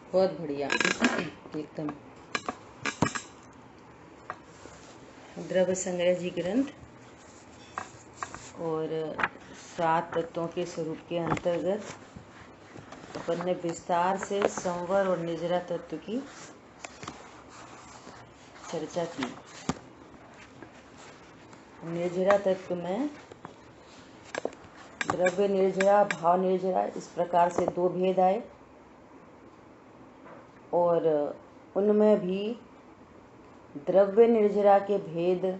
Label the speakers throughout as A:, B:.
A: बहुत बढ़िया एकदम। द्रव्य संग्रह जी ग्रंथ और 7 तत्वों के स्वरूप के अंतर्गत अपन ने विस्तार से संवर और निर्जरा तत्व की चर्चा की। निर्जरा तत्व में द्रव्य निर्जरा, भाव निर्जरा, इस प्रकार से 2 भेद आए और उनमें भी द्रव्य निर्जरा के भेद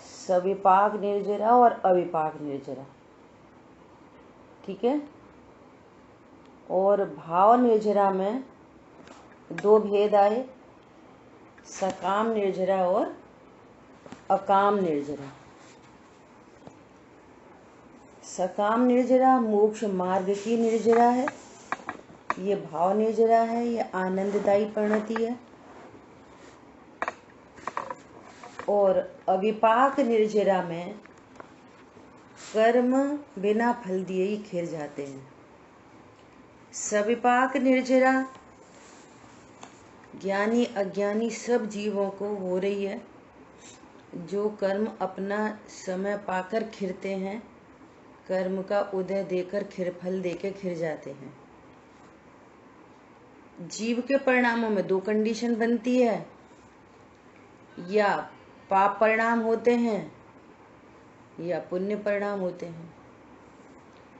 A: सविपाक निर्जरा और अविपाक निर्जरा, ठीक है। और भाव निर्जरा में 2 भेद आए, सकाम निर्जरा और अकाम निर्जरा। सकाम निर्जरा मोक्ष मार्ग की निर्जरा है, ये भाव निर्जरा है, ये आनंददायी परिणति है। और अविपाक निर्जरा में कर्म बिना फल दिए ही खिर जाते हैं। सविपाक निर्जरा ज्ञानी अज्ञानी सब जीवों को हो रही है, जो कर्म अपना समय पाकर खिरते हैं, कर्म का उदय देकर खिर फल देकर खिर जाते हैं। जीव के परिणामों में 2 कंडीशन बनती है, या पाप परिणाम होते हैं या पुण्य परिणाम होते हैं।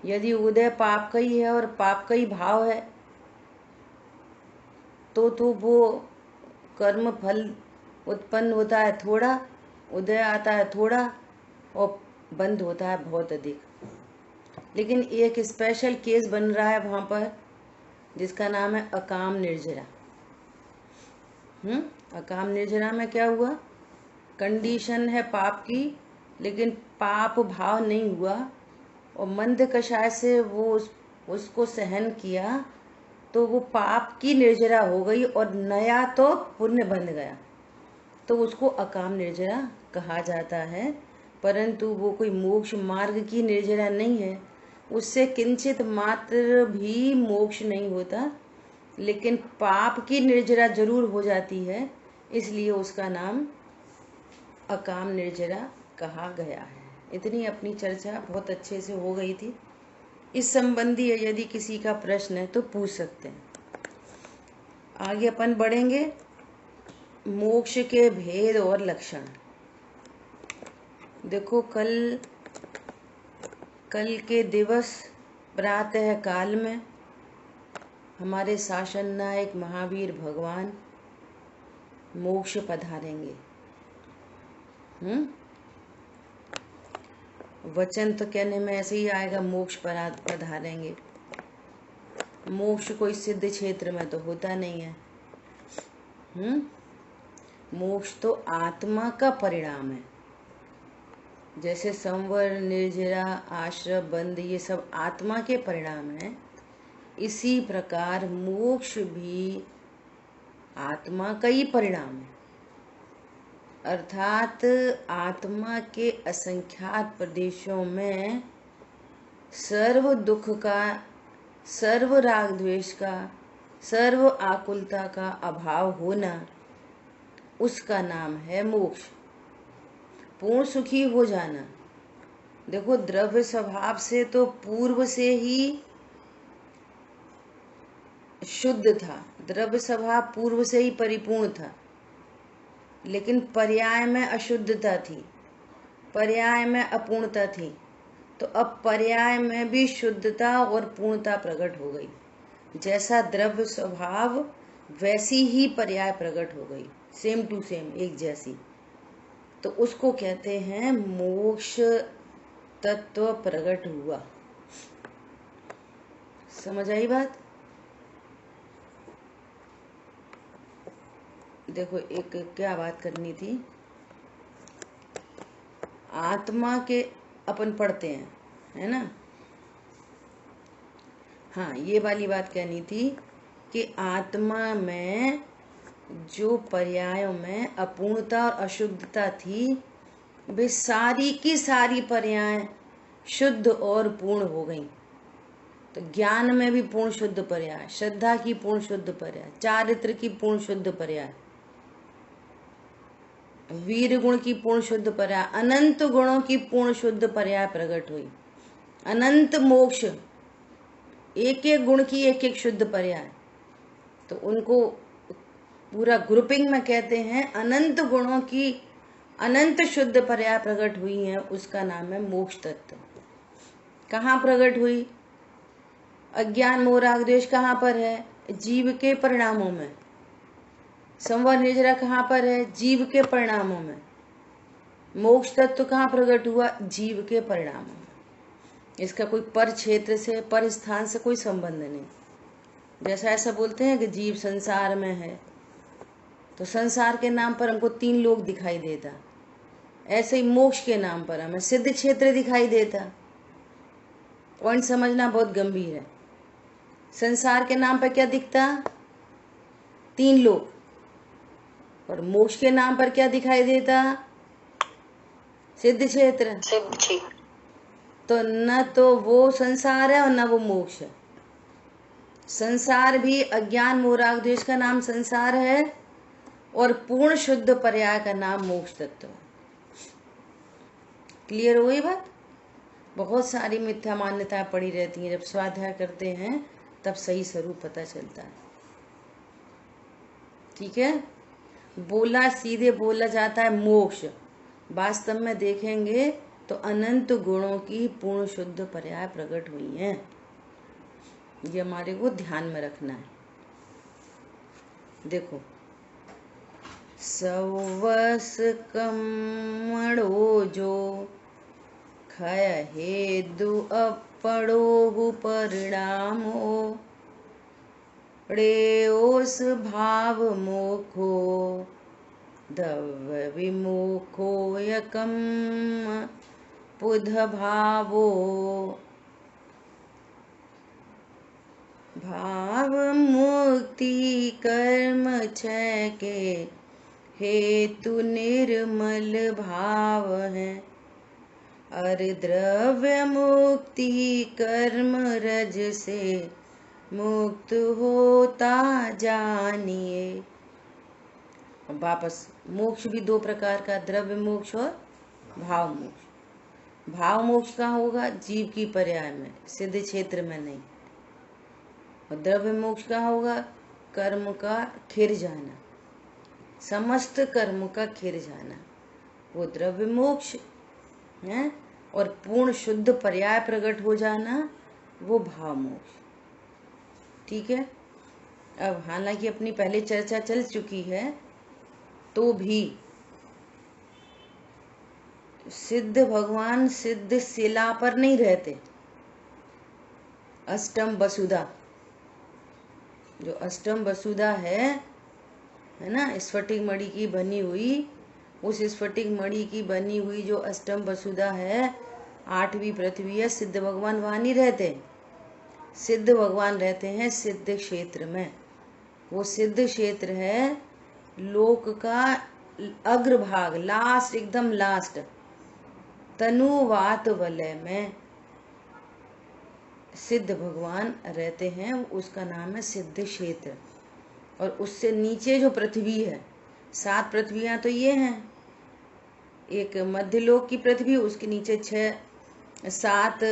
A: यदि उदय पाप का ही है और पाप का ही भाव है तो वो कर्म फल उत्पन्न होता है थोड़ा, उदय आता है थोड़ा और बंद होता है बहुत अधिक। लेकिन एक स्पेशल केस बन रहा है वहां पर, जिसका नाम है अकाम निर्जरा। अकाम निर्जरा में क्या हुआ, कंडीशन है पाप की, लेकिन पाप भाव नहीं हुआ और मंद कषाय से वो उसको सहन किया तो वो पाप की निर्जरा हो गई और नया तो पुण्य बन गया, तो उसको अकाम निर्जरा कहा जाता है। परंतु वो कोई मोक्ष मार्ग की निर्जरा नहीं है, उससे किंचित मात्र भी मोक्ष नहीं होता, लेकिन पाप की निर्जरा जरूर हो जाती है, इसलिए उसका नाम अकाम निर्जरा कहा गया है। इतनी अपनी चर्चा बहुत अच्छे से हो गई थी। इस संबंधी यदि किसी का प्रश्न है तो पूछ सकते हैं। आगे अपन बढ़ेंगे, मोक्ष के भेद और लक्षण। देखो कल के दिवस प्रातः काल में हमारे शासन नायक महावीर भगवान मोक्ष पधारेंगे। वचन तो कहने में ऐसे ही आएगा, मोक्ष पधारेंगे। मोक्ष कोई सिद्ध क्षेत्र में तो होता नहीं है। मोक्ष तो आत्मा का परिणाम है। जैसे संवर, निर्जरा, आश्रम, बंध, ये सब आत्मा के परिणाम हैं, इसी प्रकार मोक्ष भी आत्मा का ही परिणाम है। अर्थात आत्मा के असंख्यात प्रदेशों में सर्व दुख का, सर्व राग द्वेष का, सर्व आकुलता का अभाव होना, उसका नाम है मोक्ष। पूर्ण सुखी हो जाना। देखो द्रव्य स्वभाव से तो पूर्व से ही शुद्ध था, द्रव्य स्वभाव पूर्व से ही परिपूर्ण था, लेकिन पर्याय में अशुद्धता थी, पर्याय में अपूर्णता थी, तो अब पर्याय में भी शुद्धता और पूर्णता प्रकट हो गई। जैसा द्रव्य स्वभाव वैसी ही पर्याय प्रकट हो गई, सेम टू सेम, एक जैसी। तो उसको कहते हैं मोक्ष तत्व प्रकट हुआ। समझ आई बात? देखो एक क्या बात करनी थी, आत्मा के अपन पढ़ते हैं, है ना। हाँ, ये वाली बात कहनी थी कि आत्मा में जो पर्यायों में अपूर्णता और अशुद्धता थी, वे सारी की सारी पर्याय शुद्ध और पूर्ण हो गई। तो ज्ञान में भी पूर्ण शुद्ध पर्याय, श्रद्धा की पूर्ण शुद्ध पर्याय, चारित्र की पूर्ण शुद्ध पर्याय, वीर गुण की पूर्ण शुद्ध पर्याय, अनंत गुणों की पूर्ण शुद्ध पर्याय प्रकट हुई। अनंत मोक्ष, एक एक गुण की एक एक शुद्ध पर्याय, तो उनको पूरा ग्रुपिंग में कहते हैं अनंत गुणों की अनंत शुद्ध पर्याय प्रकट हुई है, उसका नाम है मोक्ष तत्व। कहाँ प्रकट हुई? अज्ञान मोह राग द्वेष कहाँ पर है? जीव के परिणामों में। संवर निजरा कहाँ पर है? जीव के परिणामों में। मोक्ष तत्व कहाँ प्रकट हुआ? जीव के परिणामों में। इसका कोई पर क्षेत्र से, पर स्थान से कोई संबंध नहीं। जैसा ऐसा बोलते हैं कि जीव संसार में है, तो संसार के नाम पर हमको 3 लोक दिखाई देता, ऐसे ही मोक्ष के नाम पर हमें सिद्ध क्षेत्र दिखाई देता। पॉइंट समझना बहुत गंभीर है। संसार के नाम पर क्या दिखता? 3 लोक। और मोक्ष के नाम पर क्या दिखाई देता? सिद्ध क्षेत्र। तो न तो वो संसार है और न वो मोक्ष है। संसार भी अज्ञान मोह राग द्वेष का नाम संसार है और पूर्ण शुद्ध पर्याय का नाम मोक्ष तत्व है। क्लियर हो गई बात? बहुत सारी मिथ्या मान्यताएं पड़ी रहती हैं, जब स्वाध्याय करते हैं तब सही स्वरूप पता चलता है। ठीक है, बोला सीधे बोला जाता है मोक्ष, वास्तव में देखेंगे तो अनंत गुणों की पूर्ण शुद्ध पर्याय प्रकट हुई हैं। ये हमारे को ध्यान में रखना है। देखो, सवस कमणो जो खय हेदु अपड़ो परिणामो रेओस भाव मोखो दव विमुखो यकम पुध भावो भाव मुक्ति कर्म क्षय के हेतु निर्मल भाव है। अरे द्रव्य मुक्ति कर्म रज से मुक्त होता जानिए। वापस, मोक्ष भी 2 प्रकार का, द्रव्य मोक्ष और भाव मोक्ष। भाव मोक्ष कहाँ होगा? जीव की पर्याय में, सिद्ध क्षेत्र में नहीं। और द्रव्य मोक्ष कहाँ होगा? कर्म का खिर जाना, समस्त कर्म का खिर जाना, वो द्रव्य मोक्ष है। और पूर्ण शुद्ध पर्याय प्रकट हो जाना, वो भाव मोक्ष। ठीक है। अब हालांकि अपनी पहले चर्चा चल चुकी है, तो भी सिद्ध भगवान सिद्ध शिला पर नहीं रहते। अष्टम वसुधा, जो अष्टम वसुधा है ना, स्फटिक मणि की बनी हुई, उस स्फटिक मणि की बनी हुई जो अष्टम वसुधा है, 8वीं पृथ्वी है, सिद्ध भगवान वहां नहीं रहते। सिद्ध भगवान रहते हैं सिद्ध क्षेत्र में। वो सिद्ध क्षेत्र है लोक का अग्रभाग, लास्ट, एकदम लास्ट, तनुवात वलय में सिद्ध भगवान रहते हैं, उसका नाम है सिद्ध क्षेत्र। और उससे नीचे जो पृथ्वी है, 7 पृथ्वियां तो ये हैं, एक मध्यलोक की पृथ्वी, उसके नीचे 7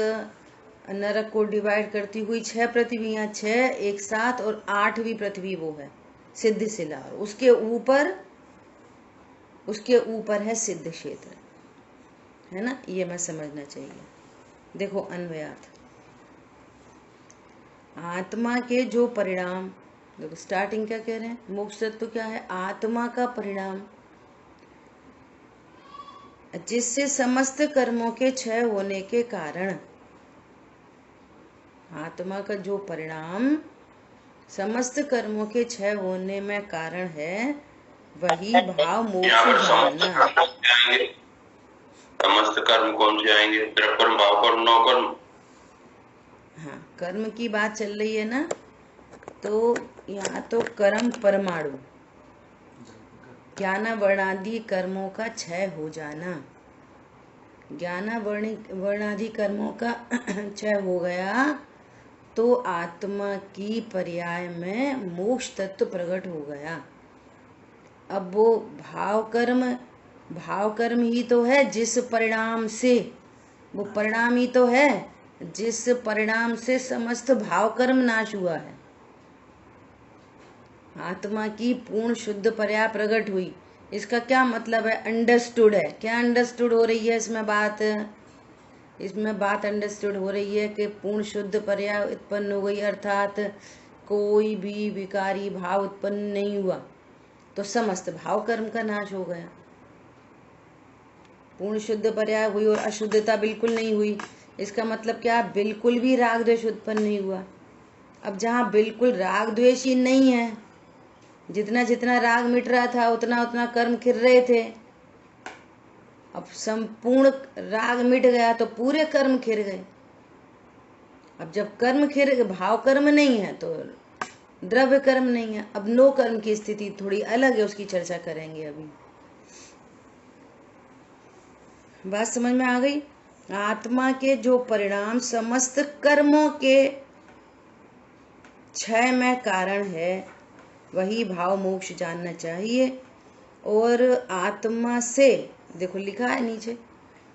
A: नरक को डिवाइड करती हुई 6 पृथ्वियां, 6 एक साथ, और 8वीं पृथ्वी वो है सिद्ध शिला। उसके ऊपर है सिद्ध क्षेत्र, है ना। ये मैं समझना चाहिए। देखो अन्वयार्थ, आत्मा के जो परिणाम, देखो स्टार्टिंग क्या कह रहे हैं, मोक्ष तत्व क्या है? आत्मा का परिणाम, जिससे समस्त कर्मों के क्षय होने के कारण, आत्मा का जो परिणाम समस्त कर्मों के क्षय होने में कारण है, वही भाव मोक्ष जानना।
B: समस्त कर्म कौन से आएंगे? द्रव्य कर्म, भाव कर्म, नौ कर्म।
A: हाँ, कर्म की बात चल रही है ना, तो यहाँ तो कर्म परमाणु, ज्ञान वर्णादि कर्मों का क्षय हो जाना, ज्ञान वर्णादि कर्मों का क्षय हो गया, तो आत्मा की पर्याय में मोक्ष तत्व प्रकट हो गया। अब वो भाव कर्म ही तो है जिस परिणाम से, वो परिणाम ही तो है जिस परिणाम से समस्त भाव कर्म नाश हुआ है। आत्मा की पूर्ण शुद्ध पर्याय प्रकट हुई, इसका क्या मतलब है? अंडरस्टूड है। क्या अंडरस्टूड हो रही है इसमें बात? इसमें बात अंडरस्टूड हो रही है कि पूर्ण शुद्ध पर्याय उत्पन्न हो गई, अर्थात कोई भी विकारी भाव उत्पन्न नहीं हुआ, तो समस्त भाव कर्म का नाश हो गया। पूर्ण शुद्ध पर्याय हुई और अशुद्धता बिल्कुल नहीं हुई। इसका मतलब क्या? बिल्कुल भी राग द्वेष उत्पन्न नहीं हुआ। अब जहाँ बिल्कुल राग द्वेष ही नहीं है, जितना जितना राग मिट रहा था उतना उतना कर्म खिर रहे थे। अब संपूर्ण राग मिट गया तो पूरे कर्म खिर गए। अब जब कर्म खिर, भाव कर्म नहीं है तो द्रव्य कर्म नहीं है। अब नो कर्म की स्थिति थोड़ी अलग है, उसकी चर्चा करेंगे अभी। बात समझ में आ गई? आत्मा के जो परिणाम समस्त कर्मों के क्षय में कारण है, वही भाव मोक्ष जानना चाहिए। और आत्मा से, देखो लिखा है नीचे,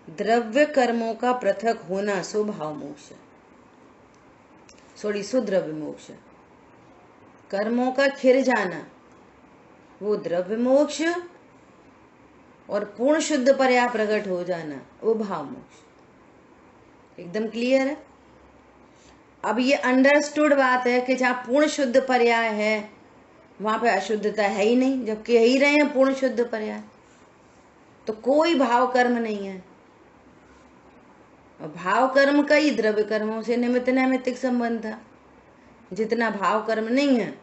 A: द्रव्य कर्मों का पृथक होना सो भाव मोक्ष, सो द्रव्य मोक्ष। कर्मों का खिर जाना वो द्रव्य मोक्ष, और पूर्ण शुद्ध पर्याय प्रकट हो जाना वो भाव मोक्ष। एकदम क्लियर है? अब ये अंडरस्टूड बात है कि जहाँ पूर्ण शुद्ध पर्याय है वहां पे अशुद्धता है ही नहीं, जबकि ही रहे हैं पूर्ण शुद्ध पर्याय, तो कोई भाव कर्म नहीं है। और भाव कर्म का ही द्रव्य कर्मों से निमित्त नैमित्तिक संबंध था। जितना भाव कर्म नहीं है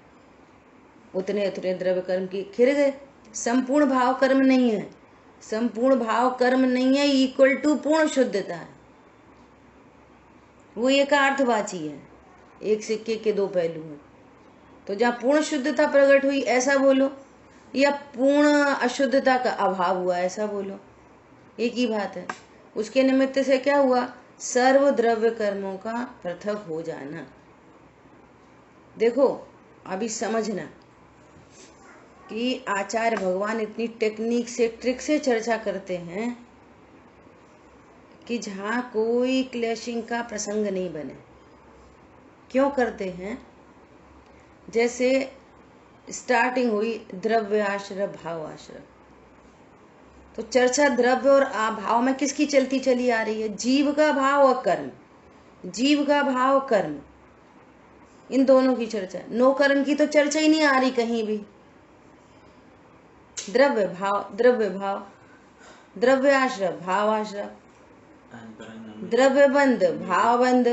A: उतने उतने द्रव्य कर्म की खिर गए। संपूर्ण भाव कर्म नहीं है, संपूर्ण भाव कर्म नहीं है इक्वल टू पूर्ण शुद्धता है। वो एक अर्थवाची है, एक सिक्के के दो पहलू हैं। तो जहाँ पूर्ण शुद्धता प्रकट हुई ऐसा बोलो, या पूर्ण अशुद्धता का अभाव हुआ ऐसा बोलो, एक ही बात है। उसके निमित्त से क्या हुआ? सर्व द्रव्य कर्मों का पृथक हो जाना। देखो अभी समझना कि आचार्य भगवान इतनी टेक्निक से, ट्रिक से चर्चा करते हैं कि जहाँ कोई क्लैशिंग का प्रसंग नहीं बने। क्यों करते हैं? जैसे स्टार्टिंग हुई द्रव्य आश्रय भाव आश्रय, तो चर्चा द्रव्य और भाव में किसकी चलती चली आ रही है? जीव का भाव और कर्म, जीव का भाव कर्म, इन दोनों की चर्चा। नो कर्म की तो चर्चा ही नहीं आ रही कहीं भी। द्रव्य भाव, द्रव्य भाव, द्रव्य आश्रय भाव आश्रय, द्रव्य बंध भाव बंध,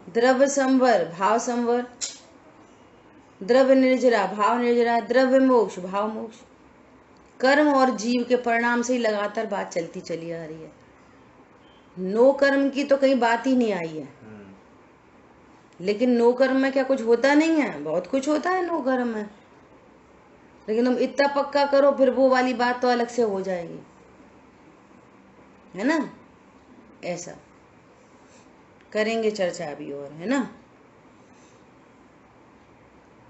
A: द्रव्य संवर भाव संवर, द्रव्य निर्जरा भाव निर्जरा, द्रव्य मोक्ष भाव मोक्ष। कर्म और जीव के परिणाम से ही लगातार बात चलती चली आ रही है। नो कर्म की तो कहीं बात ही नहीं आई है। लेकिन नो कर्म में क्या कुछ होता नहीं है? बहुत कुछ होता है नो कर्म में। लेकिन तुम इतना पक्का करो फिर वो वाली बात तो अलग से हो जाएगी, है ना? ऐसा करेंगे चर्चा अभी और, है ना?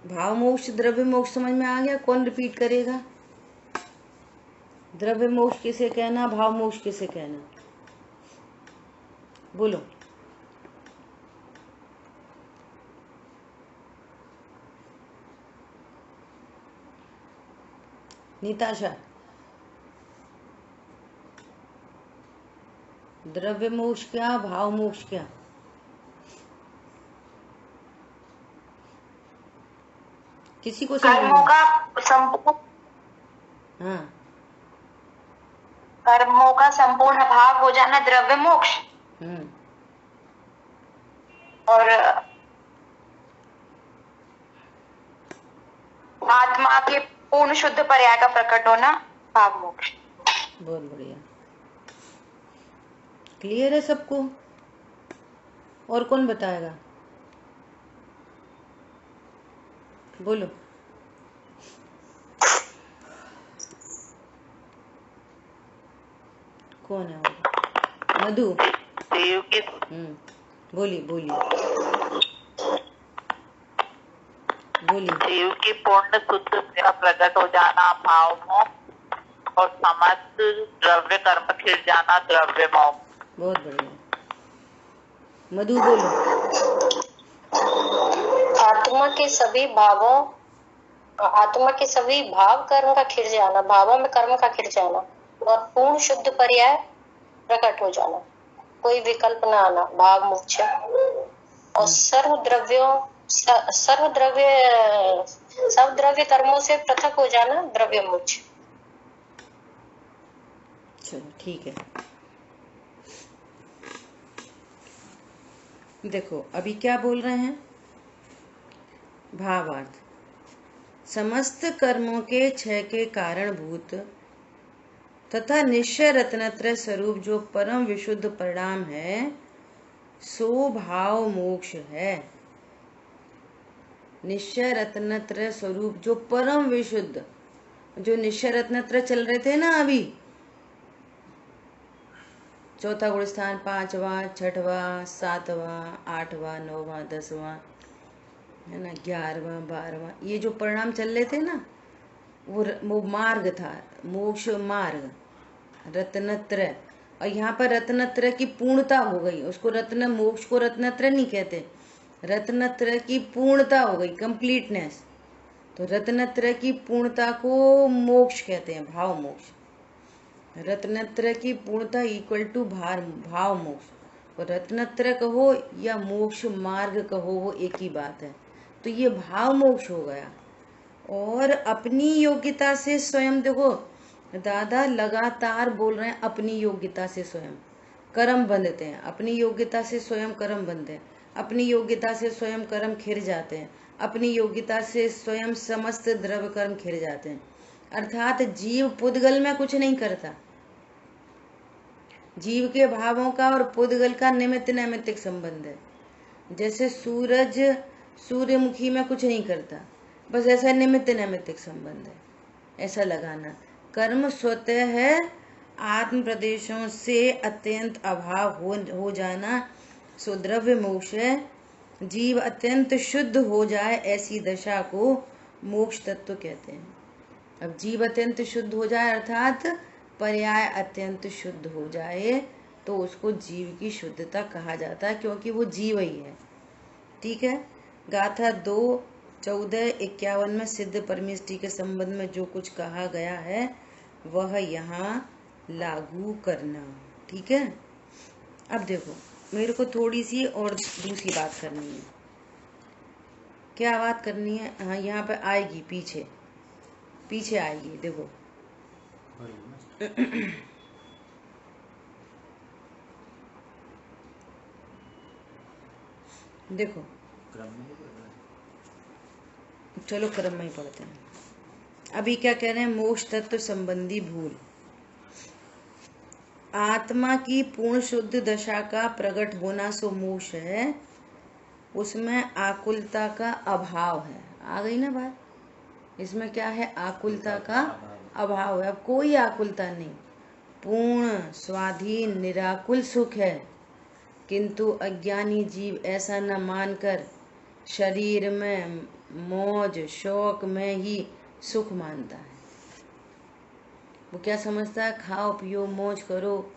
A: भाव मोक्ष द्रव्य मोक्ष समझ में आ गया? कौन रिपीट करेगा? द्रव्य मोक्ष किसे कहना, भाव मोक्ष किसे कहना? बोलो। निताशा, द्रव्य मोक्ष क्या, भाव मोक्ष क्या? किसी को
C: कर्मों का संपूर्ण,
A: हाँ,
C: कर्मों का संपूर्ण भाव हो जाना द्रव्य मोक्ष, और आत्मा के पूर्ण शुद्ध पर्याय का प्रकट होना भाव मोक्ष।
A: बहुत बढ़िया, क्लियर है सबको? और कौन बताएगा? बोलो। कौन है वो? मधु। बोलिए बोलिए। बोलिए।
D: जीव की पूर्ण शुद्ध सेवा प्रकट हो जाना भाव मोक्ष और समस्त द्रव्य कर्म खिल जाना द्रव्य मोक्ष।
A: बहुत बढ़िया। मधु बोलो।
E: आत्मा के सभी भाव कर्म का खिल जाना, भावों में कर्म का खिल जाना और पूर्ण शुद्ध पर्याय प्रकट हो जाना, कोई विकल्प न आना, भाव मोक्ष। और सब द्रव्य कर्मों से पृथक हो जाना, द्रव्य मोक्ष।
A: चलो ठीक है। देखो अभी क्या बोल रहे हैं। भावार्थ, समस्त कर्मों के क्षय के कारणभूत तथा निश्चय रत्नत्रय स्वरूप जो परम विशुद्ध परिणाम है सो भाव मोक्ष है। निश्चय रत्नत्रय स्वरूप जो परम विशुद्ध, जो निश्चय रत्नत्रय चल रहे थे ना अभी, चौथा गुण स्थान, 5वां, 6वां, 7वां, 8वां, 9वां, 10वां, है ना, 11वां, 12वां, ये जो परिणाम चल रहे थे ना, वो मार्ग था, मोक्ष मार्ग, रत्नत्रय। और यहाँ पर रत्नत्रय की पूर्णता हो गई, उसको रत्न, मोक्ष को रत्नत्रय नहीं कहते, रत्नत्रय की पूर्णता हो गई, कंप्लीटनेस। तो रत्नत्रय की पूर्णता को मोक्ष कहते हैं, भाव मोक्ष। रत्नत्रय की पूर्णता इक्वल टू भाव मोक्ष। और रत्नत्रय कहो या मोक्ष मार्ग कहो, वो एक ही बात है। तो ये भाव मोक्ष हो गया। और अपनी योग्यता से स्वयं, देखो दादा लगातार बोल रहे हैं, अपनी योग्यता से स्वयं कर्म बंधते हैं, अपनी योग्यता से स्वयं कर्म बंधते हैं, अपनी योग्यता से स्वयं कर्म खिर जाते हैं, अपनी योग्यता से स्वयं समस्त द्रव्य कर्म खिर जाते हैं। अर्थात जीव पुद्गल में कुछ नहीं करता। जीव के भावों का और पुद्गल का निमित्त नैमित्तिक संबंध है। जैसे सूरज सूर्यमुखी में कुछ नहीं करता, बस ऐसा निमित्त नैमित्तिक संबंध है, ऐसा लगाना। कर्म स्वतः है आत्म प्रदेशों से अत्यंत अभाव हो जाना सो द्रव्य मोक्ष है। जीव अत्यंत शुद्ध हो जाए ऐसी दशा को मोक्ष तत्व कहते हैं। अब जीव अत्यंत शुद्ध हो जाए अर्थात पर्याय अत्यंत शुद्ध हो जाए तो उसको जीव की शुद्धता कहा जाता है, क्योंकि वो जीव ही है। ठीक है। गाथा 2:14-51 में सिद्ध परमेष्टि के संबंध में जो कुछ कहा गया है वह यहाँ लागू करना। ठीक है। अब देखो मेरे को थोड़ी सी और दूसरी बात करनी है। क्या बात करनी है? हाँ, यहाँ पे आएगी, पीछे आएगी। देखो देखो चलो क्रम में ही पढ़ते हैं। अभी क्या कह रहे हैं? मोक्ष तत्व संबंधी भूल। आत्मा की पूर्ण शुद्ध दशा का प्रकट होना सो मोक्ष है। उसमें आकुलता का अभाव है। आ गई ना बात? इसमें क्या है? आकुलता का अभाव है। अब कोई आकुलता नहीं, पूर्ण स्वाधीन निराकुल सुख है। किंतु अज्ञानी जीव ऐसा न मानकर शरीर में मौज शौक में ही सुख मानता है। वो क्या समझता है? खाओ पियो मौज करो।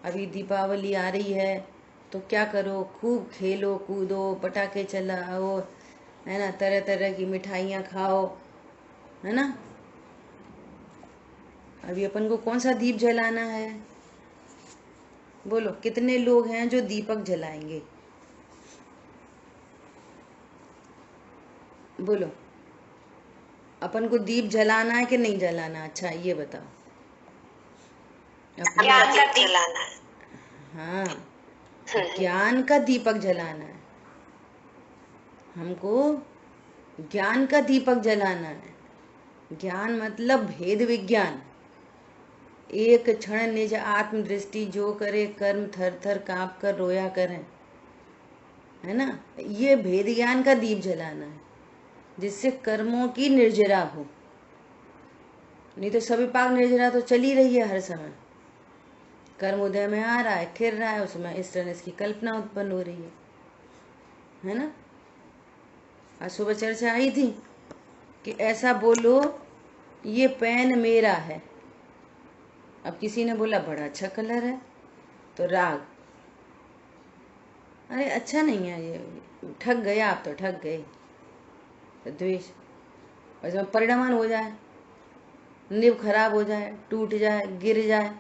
A: अभी दीपावली आ रही है तो क्या करो? खूब खेलो कूदो, पटाखे चलाओ, है ना, तरह तरह की मिठाइयाँ खाओ, है ना। अभी अपन को कौन सा दीप जलाना है? बोलो, कितने लोग हैं जो दीपक जलाएंगे? बोलो, अपन को दीप जलाना है कि नहीं जलाना? अच्छा ये बताओ।
E: ज्ञान का दीप जलाना है।
A: हाँ, ज्ञान का दीपक जलाना है। हमको ज्ञान का दीपक जलाना है। ज्ञान मतलब भेद विज्ञान। एक क्षण निज आत्म दृष्टि जो करे कर्म थर थर कांप कर रोया करें, है ना। ये भेद ज्ञान का दीप जलाना है जिससे कर्मों की निर्जरा हो। नहीं तो सविपाक निर्जरा तो चली रही है हर समय। कर्म उदय में आ रहा है, खिर रहा है, उसमें इस तरह इसकी कल्पना उत्पन्न हो रही है ना। आज सुबह चर्चा आई थी कि ऐसा बोलो ये पेन मेरा है। अब किसी ने बोला बड़ा अच्छा कलर है तो राग, अरे अच्छा नहीं है ये, ठग गए आप, तो ठग गए। तो द्वेष, और जब परिणाम हो जाए, निब खराब हो जाए, टूट जाए, गिर जाए,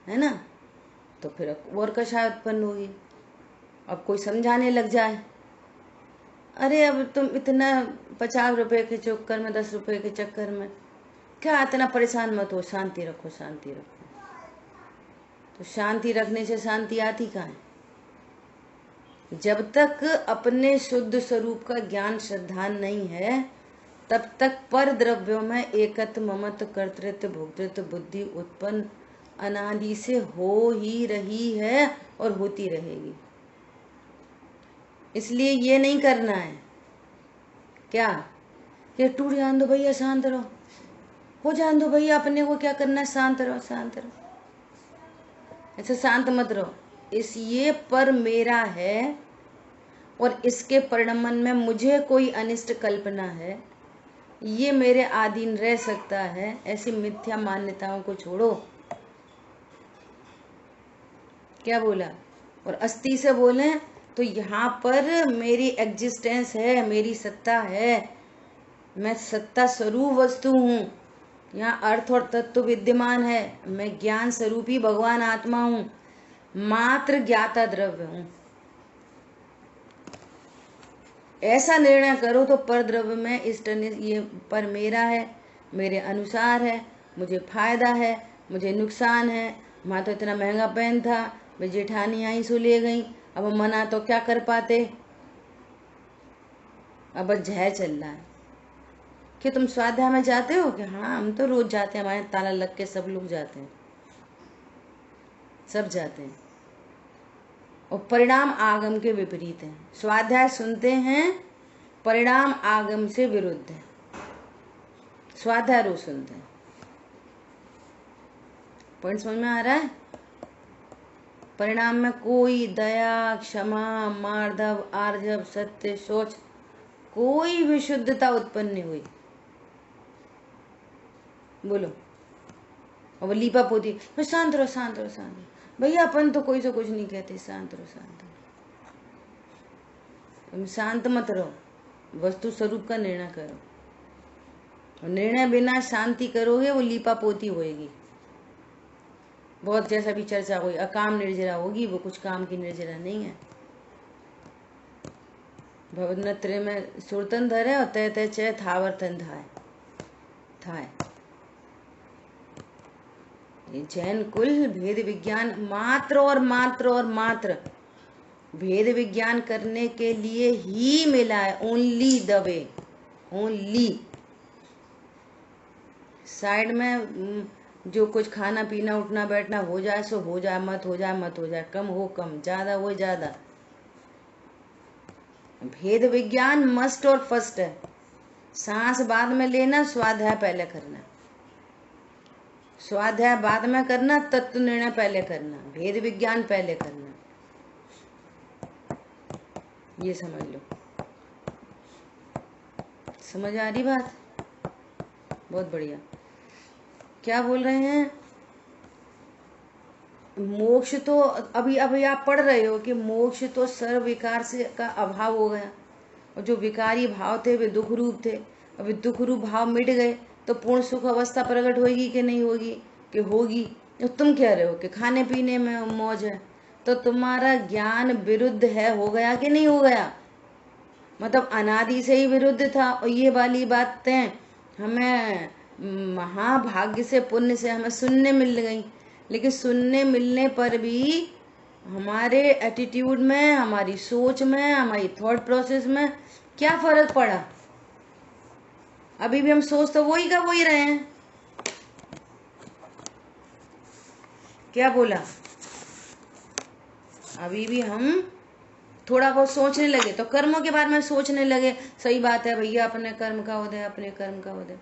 A: है ना, तो फिर और कषाय उत्पन्न होगी। अब कोई समझाने लग जाए, अरे अब तुम इतना 50 रुपए के चक्कर में, 10 रुपए के चक्कर में क्या इतना परेशान मत हो, शांति रखो, शांति रखो। तो शांति रखने से शांति आती कहाँ है? जब तक अपने शुद्ध स्वरूप का ज्ञान श्रद्धा नहीं है तब तक पर द्रव्यों में एकत्व, ममत्व, कर्तृत्व, भोक्तृत्व बुद्धि उत्पन्न अनादि से हो ही रही है और होती रहेगी। इसलिए ये नहीं करना है क्या कि टूट जान दो भैया, शांत रहो, हो जान दो भैया, अपने को क्या करना है, शांत रहो, शांत रहो। ऐसे शांत मत रहो। इस ये पर मेरा है और इसके परिणमन में मुझे कोई अनिष्ट कल्पना है, ये मेरे अधीन रह सकता है, ऐसी मिथ्या मान्यताओं को छोड़ो। क्या बोला? और अस्थि से बोले तो यहाँ पर मेरी एग्जिस्टेंस है, मेरी सत्ता है, मैं सत्ता स्वरूप वस्तु हूँ, यहाँ अर्थ और तत्व विद्यमान है, मैं ज्ञान स्वरूपी भगवान आत्मा हूँ, मात्र ज्ञाता द्रव्य हूँ। ऐसा निर्णय करो तो पर द्रव्य में इष्ट ये पर मेरा है, मेरे अनुसार है, मुझे फायदा है, मुझे नुकसान है। वहाँ तो इतना महंगा पेन था, वे जेठानी आई सो ले गई, अब मना तो क्या कर पाते, अब बस जहर चल रहा है। कि तुम स्वाध्याय में जाते हो? कि हाँ हम तो रोज जाते हैं, हमारे ताला लग के सब लोग जाते हैं, सब जाते हैं। और परिणाम आगम के विपरीत है। स्वाध्याय सुनते हैं, परिणाम आगम से विरुद्ध है। स्वाध्याय रोज सुनते हैं। पॉइंट समझ में आ रहा है? परिणाम में कोई दया, क्षमा, मार्दव, आर्जव, सत्य, सोच, कोई विशुद्धता उत्पन्न नहीं हुई। बोलो। और वो लीपा पोती, तो शांत रहो, शांत रहो, शांत रहो भैया, अपन तो कोई से कुछ नहीं कहते, शांत रहो, शांत रहो। तुम शांत मत रहो, वस्तु स्वरूप का निर्णय करो। और निर्णय बिना शांति करोगे वो लीपा पोती होएगी। बहुत जैसा भी चर्चा हुई, अकाम निर्जरा होगी, वो कुछ काम की निर्जरा नहीं है। भवनत्र में सुरतन धर है और तय तय चय थावर्तन धाय थाय। ये जैन कुल भेद विज्ञान मात्र और मात्र और मात्र भेद विज्ञान करने के लिए ही मिला है। Only the way, only. Side में जो कुछ खाना पीना उठना बैठना हो जाए सो हो जाए, मत हो जाए मत हो जाए, कम हो कम, ज्यादा हो ज्यादा। भेद विज्ञान मस्ट और फर्स्ट है। सांस बाद में लेना, स्वाध्याय पहले करना। स्वाध्याय बाद में करना, तत्व निर्णय पहले करना, भेद विज्ञान पहले करना। ये समझ लो। समझ आ रही बात? बहुत बढ़िया। क्या बोल रहे हैं? मोक्ष तो अभी आप पढ़ रहे हो कि मोक्ष तो सर्व विकार से का अभाव हो गया, और जो विकारी भाव थे वे दुख रूप थे। अभी दुख रूप भाव मिट गए तो पूर्ण सुख अवस्था प्रकट होगी कि नहीं होगी? कि होगी। तो तुम कह रहे हो कि खाने पीने में मौज है, तो तुम्हारा ज्ञान विरुद्ध है, हो गया कि नहीं हो गया? मतलब अनादि से ही विरुद्ध था। और ये वाली बातें हमें महाभाग्य से, पुण्य से हमें सुनने मिल गई, लेकिन सुनने मिलने पर भी हमारे एटीट्यूड में, हमारी सोच में, हमारी थॉट प्रोसेस में क्या फर्क पड़ा? अभी भी हम सोच तो वही का वही रहे हैं। क्या बोला? अभी भी हम थोड़ा बहुत सोचने लगे तो कर्मों के बारे में सोचने लगे। सही बात है भैया, अपने कर्म का उदय, अपने कर्म का उदय।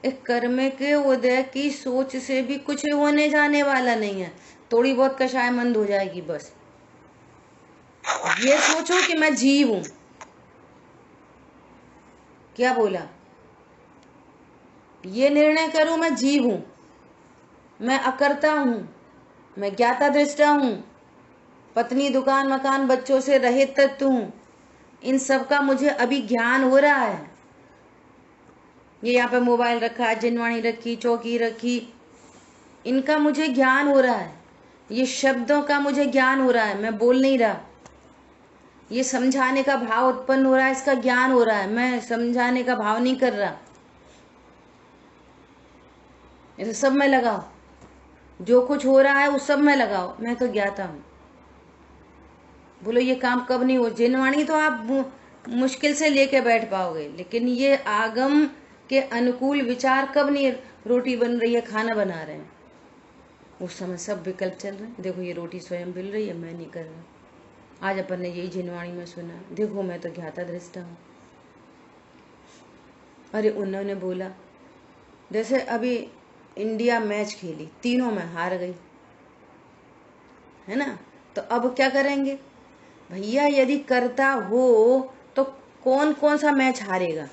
A: एक कर्म के उदय की सोच से भी कुछ होने जाने वाला नहीं है। थोड़ी बहुत कषायमंद हो जाएगी बस। ये सोचो कि मैं जीव हूं, क्या बोला? ये निर्णय करूं मैं जीव हूं, मैं अकर्ता हूं, मैं ज्ञाता दृष्टा हूं, पत्नी दुकान मकान बच्चों से रहित तत्व हूं। इन सब का मुझे अभी ज्ञान हो रहा है। ये यहाँ पे मोबाइल रखा, जिनवाणी रखी, चौकी रखी, इनका मुझे ज्ञान हो रहा है। ये शब्दों का मुझे ज्ञान हो रहा है, मैं बोल नहीं रहा। ये समझाने का भाव उत्पन्न हो रहा है, इसका ज्ञान हो रहा है, मैं समझाने का भाव नहीं कर रहा। ये सब में लगाओ, जो कुछ हो रहा है उस सब में लगाओ, मैं तो ज्ञाता हूं। बोलो ये काम कब नहीं हो? जिनवाणी तो आप मुश्किल से लेके बैठ पाओगे, लेकिन ये आगम के अनुकूल विचार कब नहीं? रोटी बन रही है, खाना बना रहे हैं, उस समय सब विकल्प चल रहे हैं। देखो ये रोटी स्वयं मिल रही है, मैं नहीं कर रहा। आज अपन ने यही जिनवाणी में सुना, देखो मैं तो ज्ञाता दृष्टा हूं। अरे उन्होंने बोला, जैसे अभी इंडिया मैच खेली, तीनों में हार गई, है ना? तो अब क्या करेंगे भैया? यदि करता हो तो कौन कौन सा मैच हारेगा?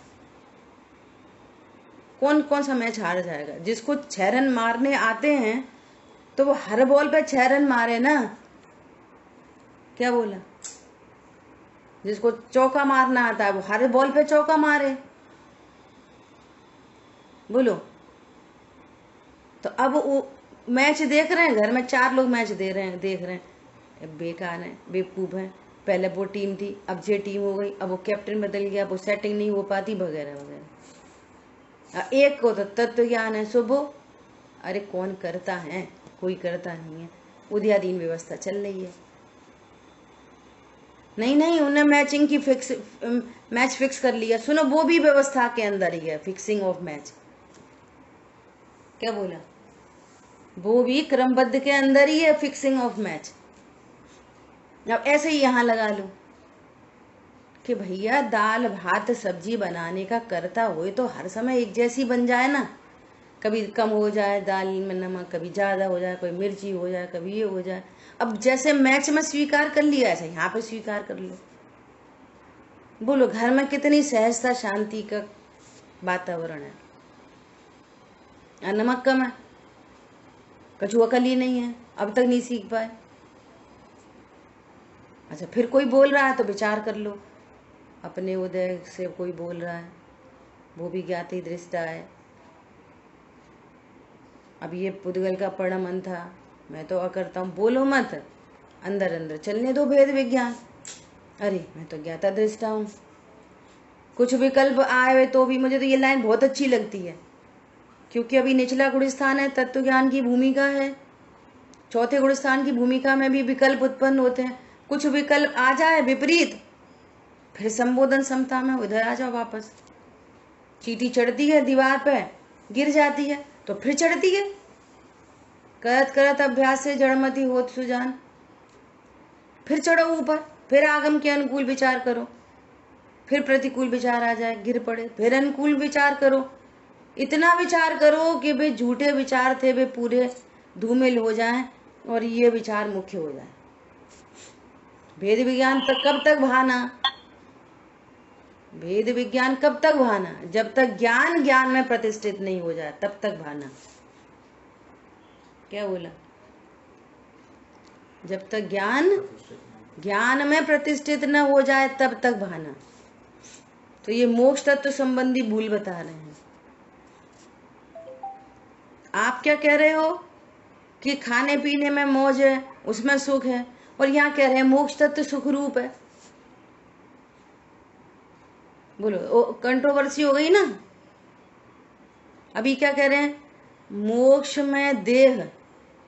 A: कौन कौन सा मैच हार जाएगा? जिसको 6 रन मारने आते हैं तो वो हर बॉल पे 6 रन मारे ना। क्या बोला? जिसको चौका मारना आता है वो हर बॉल पे चौका मारे। बोलो। तो अब वो मैच देख रहे हैं, घर में 4 लोग मैच देख रहे हैं, बेकार है, बेवकूफ है। पहले वो टीम थी, अब ये टीम हो गई, अब वो कैप्टन बदल गया, वो सेटिंग नहीं हो पाती, वगैरह वगैरह। एक को तो तत्व ज्ञान है सुबह, अरे कौन करता है? कोई करता नहीं है। उदयादीन व्यवस्था चल रही है। नहीं, उन्हें मैचिंग की मैच फिक्स कर लिया। सुनो, वो भी व्यवस्था के अंदर ही है, फिक्सिंग ऑफ मैच। क्या बोला? वो भी क्रमबद्ध के अंदर ही है, फिक्सिंग ऑफ मैच। अब ऐसे ही यहां लगा लो कि भैया दाल भात सब्जी बनाने का करता हो तो हर समय एक जैसी बन जाए ना। कभी कम हो जाए दाल में नमक, कभी ज्यादा हो जाए, कोई मिर्ची हो जाए, कभी ये हो जाए। अब जैसे मैच में स्वीकार कर लिया, ऐसे यहाँ पे स्वीकार कर लो। बोलो घर में कितनी सहजता शांति का वातावरण है। नमक कम है, कछुआ कल ही नहीं है, अब तक नहीं सीख पाए। अच्छा, फिर कोई बोल रहा है तो विचार कर लो, अपने उदय से कोई बोल रहा है, वो भी ज्ञाति दृष्टा है। अब ये पुद्गल का पड़ा मन था, मैं तो अकर्ता हूं। बोलो मत, अंदर अंदर चलने दो भेद विज्ञान। अरे मैं तो ज्ञाता दृष्टा हूं। कुछ विकल्प आए हुए तो भी मुझे तो ये लाइन बहुत अच्छी लगती है, क्योंकि अभी निचला गुणस्थान है, तत्व ज्ञान की भूमिका है। चौथे गुणस्थान की भूमिका में भी विकल्प उत्पन्न होते हैं। कुछ विकल्प आ जाए विपरीत, फिर संबोधन समता में उधर आ जाओ वापस। चींटी चढ़ती है दीवार पे, गिर जाती है तो फिर चढ़ती है। करत करत अभ्यास से जड़मति होत सुजान, फिर चढ़ो ऊपर, फिर आगम के अनुकूल विचार करो, फिर प्रतिकूल विचार आ जाए, गिर पड़े, फिर अनुकूल विचार करो। इतना विचार करो कि वे झूठे विचार थे वे पूरे धूमिल हो जाएं और ये विचार मुख्य हो जाए। भेद विज्ञान तक कब तक भाना? भेद विज्ञान कब तक भाना? जब तक ज्ञान ज्ञान में प्रतिष्ठित नहीं हो जाए तब तक भाना। क्या बोला? जब तक ज्ञान ज्ञान में प्रतिष्ठित न हो जाए तब तक भाना। तो ये मोक्ष तत्व संबंधी भूल बता रहे हैं। आप क्या कह रहे हो कि खाने पीने में मौज है, उसमें सुख है, और यहाँ कह रहे हैं मोक्ष तत्व सुख रूप है। बोलो, कंट्रोवर्सी हो गई ना। अभी क्या कह रहे हैं? मोक्ष में देह,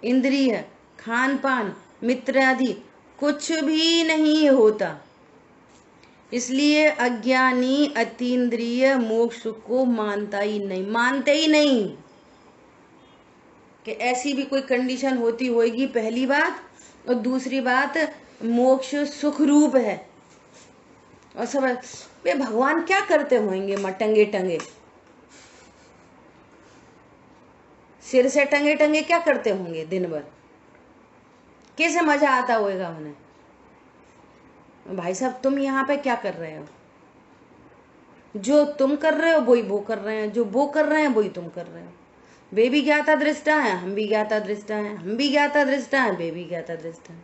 A: इंद्रिय, खान पान, मित्र आदि कुछ भी नहीं होता, इसलिए अज्ञानी अतीन्द्रिय मोक्ष को मानता ही नहीं, मानते ही नहीं कि ऐसी भी कोई कंडीशन होती होगी, पहली बात। और दूसरी बात, मोक्ष सुख रूप है। और सब वे भगवान क्या करते होंगे टंगे टंगे, सिर से टंगे टंगे क्या करते होंगे दिन भर? कैसे मजा आता होगा उन्हें? भाई साहब तुम यहाँ पे क्या कर रहे हो? जो तुम कर रहे हो वही वो कर रहे हैं, जो वो कर रहे हैं वही तुम कर रहे हो। वे भी ज्ञाता दृष्टा है, हम भी ज्ञाता दृष्टा है, हम भी ज्ञाता दृष्टा है, वे भी ज्ञाता दृष्टा है।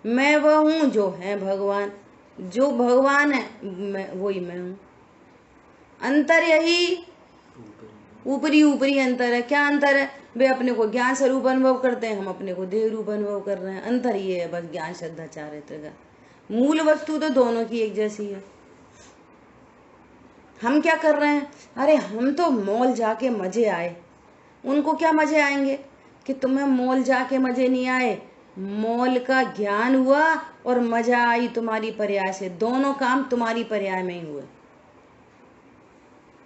A: मैं वह हूं जो है भगवान, जो भगवान है वही मैं हूं। अंतर यही, ऊपरी ऊपरी अंतर है। क्या अंतर है? वे अपने को ज्ञान स्वरूप अनुभव करते हैं, हम अपने को देह रूप अनुभव कर रहे हैं। अंतर ये है बस, ज्ञान श्रद्धा चारित्र का। मूल वस्तु तो दोनों की एक जैसी है। हम क्या कर रहे हैं? अरे हम तो मॉल जाके मजे आए। उनको क्या मजे आएंगे कि तुम्हें मॉल जाके मजे नहीं आए, मॉल का ज्ञान हुआ और मजा आई तुम्हारी पर्याय से। दोनों काम तुम्हारी पर्याय में ही हुए।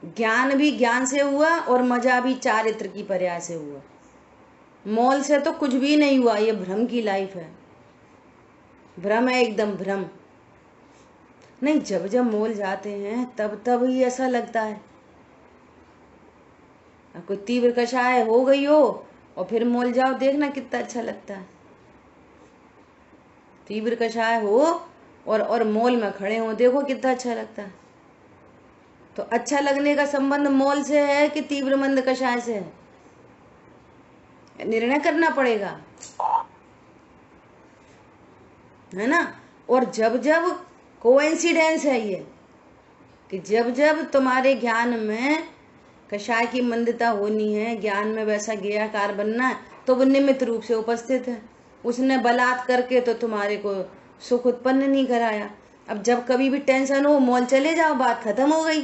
A: ज्ञान भी ज्ञान से हुआ और मजा भी चारित्र की पर्याय से हुआ। मॉल से तो कुछ भी नहीं हुआ। ये भ्रम की लाइफ है, भ्रम है, एकदम भ्रम। नहीं, जब जब मॉल जाते हैं तब तब ही ऐसा लगता है। कोई तीव्र कषाय हो गई हो और फिर मॉल जाओ, देखना कितना अच्छा लगता है। तीव्र कषाय हो और मॉल में खड़े हो, देखो कितना अच्छा लगता है। तो अच्छा लगने का संबंध मॉल से है कि तीव्र मंद कषाय से है? निर्णय करना पड़ेगा, है ना। और जब जब कोइंसिडेंस है ये कि जब जब तुम्हारे ज्ञान में कषाय की मंदता होनी है, ज्ञान में वैसा ज्ञेयाकार बनना है, तो वो निमित्त रूप से उपस्थित है। उसने बलात् करके तो तुम्हारे को सुख उत्पन्न नहीं कराया। अब जब कभी भी टेंशन हो, मॉल चले जाओ, बात खत्म हो गई।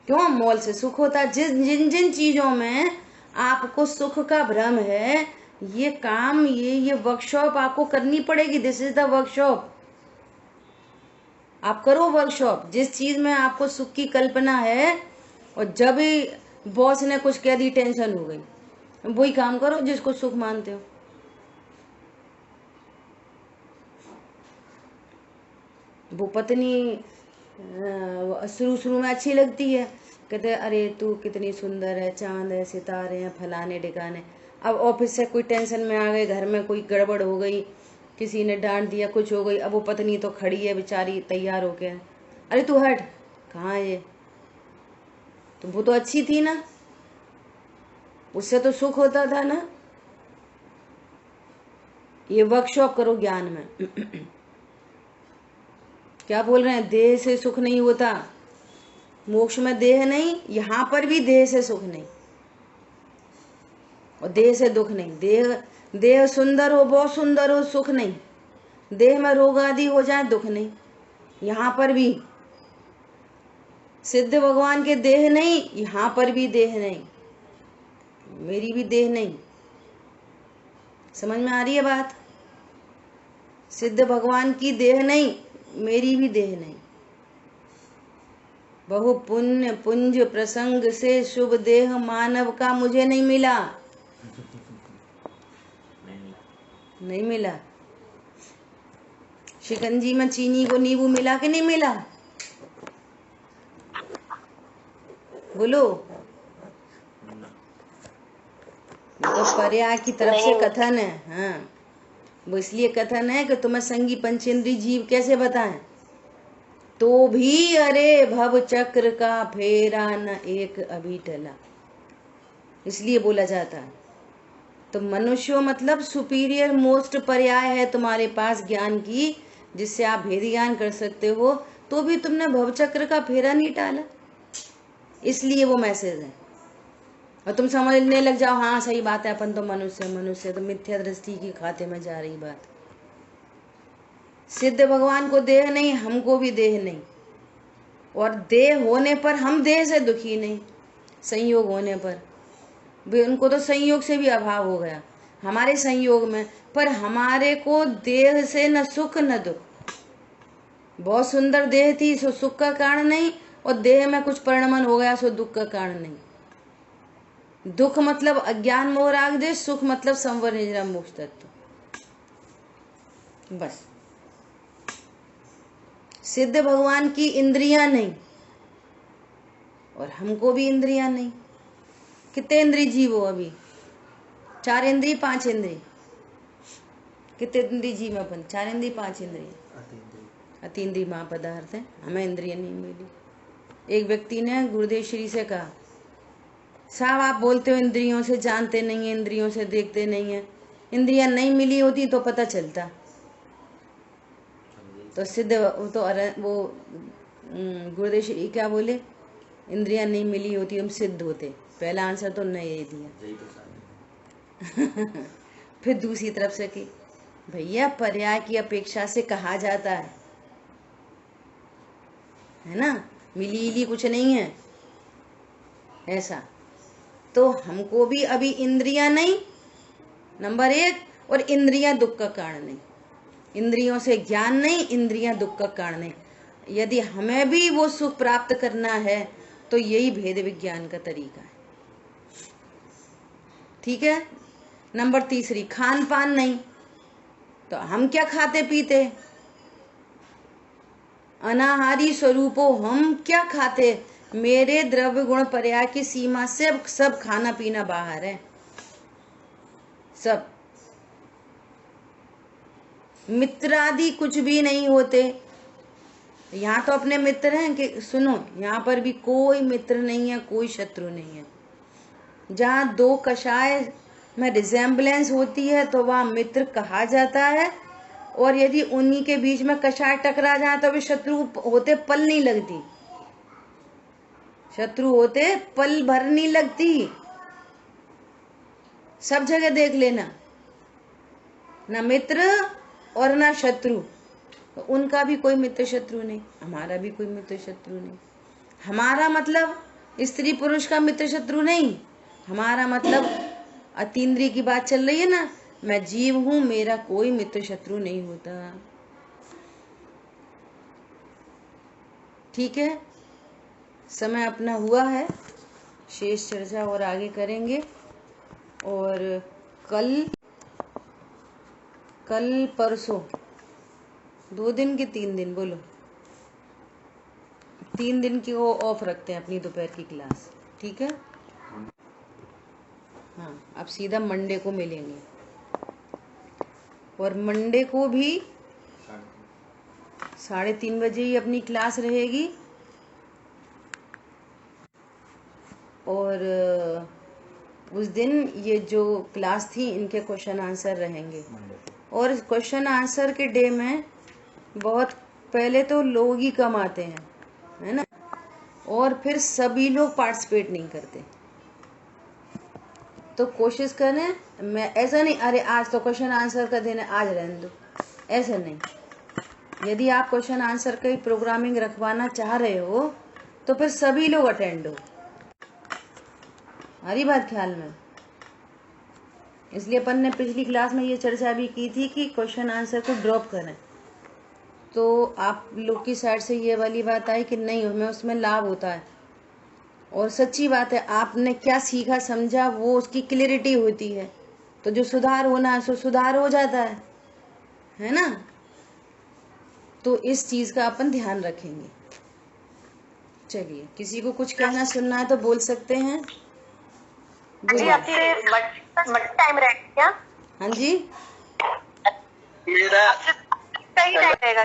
A: क्यों? मॉल से सुख होता है। जिन जिन चीजों में आपको सुख का भ्रम है, ये काम, ये वर्कशॉप आपको करनी पड़ेगी। This is the workshop. आप करो वर्कशॉप। जिस चीज में आपको सुख की कल्पना है और जब ही बॉस ने कुछ कह दी टेंशन हो गई, वही काम करो जिसको सुख मानते हो। वो पत्नी शुरू में अच्छी लगती है, कहते अरे तू कितनी सुंदर है, चांद है, सितारे हैं, फलाने ठिकाने। अब ऑफिस से कोई टेंशन में आ गए, घर में कोई गड़बड़ हो गई, किसी ने डांट दिया, कुछ हो गई। अब वो पत्नी तो खड़ी है बेचारी तैयार होके, अरे तू हट, कहाँ है ये? तो वो तो अच्छी थी ना, उससे तो सुख होता था ना। ये वर्कशॉप करो ज्ञान में। क्या बोल रहे हैं? देह से सुख नहीं होता। मोक्ष में देह नहीं, यहाँ पर भी देह से सुख नहीं और देह से दुख नहीं। देह सुंदर हो, बहुत सुंदर हो, सुख नहीं। देह में रोग आदि हो जाए, दुख नहीं। यहाँ पर भी सिद्ध भगवान के देह नहीं, यहाँ पर भी देह नहीं, मेरी भी देह नहीं। समझ में आ रही है बात? सिद्ध भगवान की देह नहीं, मेरी भी देह नहीं। बहु पुण्य पुंज प्रसंग से शुभ देह मानव का मुझे नहीं मिला। नहीं मिला। शिकंजी में चीनी को नींबू मिला कि नहीं मिला? बोलो। तो पर्याय की तरफ से कथन है। हाँ, वो इसलिए कथन है कि तुम्हें संगी पंचेंद्री जीव कैसे बताएं, तो भी अरे भव चक्र का फेरा न एक अभी टला, इसलिए बोला जाता है। तो मनुष्य मतलब सुपीरियर मोस्ट पर्याय है तुम्हारे पास ज्ञान की, जिससे आप भेद ज्ञान कर सकते हो, तो भी तुमने भवचक्र का फेरा नहीं टाला। इसलिए वो मैसेज है। और तुम समझने लग जाओ हाँ सही बात है, अपन तो मनुष्य तो मिथ्या दृष्टि की खाते में जा रही बात। सिद्ध भगवान को देह नहीं, हमको भी देह नहीं, और देह होने पर हम देह से दुखी नहीं, संयोग होने पर भी उनको तो संयोग से भी अभाव हो गया हमारे संयोग में, पर हमारे को देह से न सुख न दुख। बहुत सुंदर देह थी सो सुख का कारण नहीं, और देह में कुछ परिणमन हो गया सो दुख का कारण नहीं। दुख मतलब अज्ञान मोह राग द्वेष, सुख मतलब संवर निजरा मोक्ष तत्व। बस। सिद्ध भगवान की इंद्रियां नहीं और हमको भी इंद्रियां नहीं। कितने इंद्रिय जीव हो अभी? 4 इंद्रिय 5 इंद्रिय? कितने इंद्रिय जीव अपन? 4 इंद्रिय 5 इंद्रिय? अतीन्द्रिय महापदार्थ है, हमें इंद्रिय नहीं मिली। एक व्यक्ति ने गुरुदेव श्री से कहा, साहब आप बोलते हो इंद्रियों से जानते नहीं है, इंद्रियों से देखते नहीं है, इंद्रियां नहीं मिली होती तो पता चलता। तो सिद्ध वो गुरुदेव श्री क्या बोले, इंद्रियां नहीं मिली होती हम सिद्ध होते। पहला आंसर तो नहीं दिया। फिर दूसरी तरफ से कि भैया पर्याय की अपेक्षा से कहा जाता है ना, मिली इली कुछ नहीं है ऐसा। तो हमको भी अभी इंद्रियां नहीं, नंबर 1, और इंद्रियां दुख का कारण नहीं, इंद्रियों से ज्ञान नहीं, इंद्रियां दुख का कारण नहीं। यदि हमें भी वो सुख प्राप्त करना है तो यही भेद विज्ञान का तरीका है। ठीक है। नंबर 3, खान पान नहीं, तो हम क्या खाते पीते, अनाहारी स्वरूपो, हम क्या खाते, मेरे द्रव्य गुण पर्याय की सीमा से सब खाना पीना बाहर है। सब मित्र आदि कुछ भी नहीं होते। यहाँ तो अपने मित्र हैं कि सुनो, यहाँ पर भी कोई मित्र नहीं है, कोई शत्रु नहीं है। जहाँ दो कषाय में रिजेम्बलेंस होती है तो वहाँ मित्र कहा जाता है, और यदि उन्हीं के बीच में कषाय टकरा जाए तो वे शत्रु होते पल नहीं लगती, शत्रु होते पल भर नहीं लगती। सब जगह देख लेना, ना मित्र और ना शत्रु। तो उनका भी कोई मित्र शत्रु नहीं, हमारा भी कोई मित्र शत्रु नहीं। हमारा मतलब स्त्री पुरुष का मित्र शत्रु नहीं, हमारा मतलब अतीन्द्रिय की बात चल रही है ना, मैं जीव हूं, मेरा कोई मित्र शत्रु नहीं होता। ठीक है, समय अपना हुआ है, शेष चर्चा और आगे करेंगे। और कल परसों 2 दिन की 3 दिन, बोलो 3 दिन की वो ऑफ रखते हैं अपनी दोपहर की क्लास। ठीक है, हाँ अब सीधा मंडे को मिलेंगे, और मंडे को भी 3:30 बजे ही अपनी क्लास रहेगी। और उस दिन ये जो क्लास थी इनके क्वेश्चन आंसर रहेंगे। और क्वेश्चन आंसर के डे में बहुत पहले तो लोग ही कम आते हैं, है ना, और फिर सभी लोग पार्टिसिपेट नहीं करते। तो कोशिश करें, मैं ऐसा नहीं अरे आज तो क्वेश्चन आंसर का दिन है आज रहने दो, ऐसा नहीं। यदि आप क्वेश्चन आंसर की प्रोग्रामिंग रखवाना चाह रहे हो तो फिर सभी लोग अटेंड हो, हमारी बात ख्याल में। इसलिए अपन ने पिछली क्लास में ये चर्चा भी की थी कि क्वेश्चन आंसर को ड्रॉप करें। तो आप लोग की साइड से ये वाली बात आई कि नहीं, हमें उसमें लाभ होता है, और सच्ची बात है, आपने क्या सीखा समझा वो उसकी क्लियरिटी होती है, तो जो सुधार होना है सो सुधार हो जाता है ना। तो इस चीज का अपन ध्यान रखेंगे। चलिए, किसी को कुछ कहना सुनना है तो बोल सकते हैं।
C: जी आपसे टाइम रहेगा क्या?
A: हाँ जी,
C: सही रहेगा।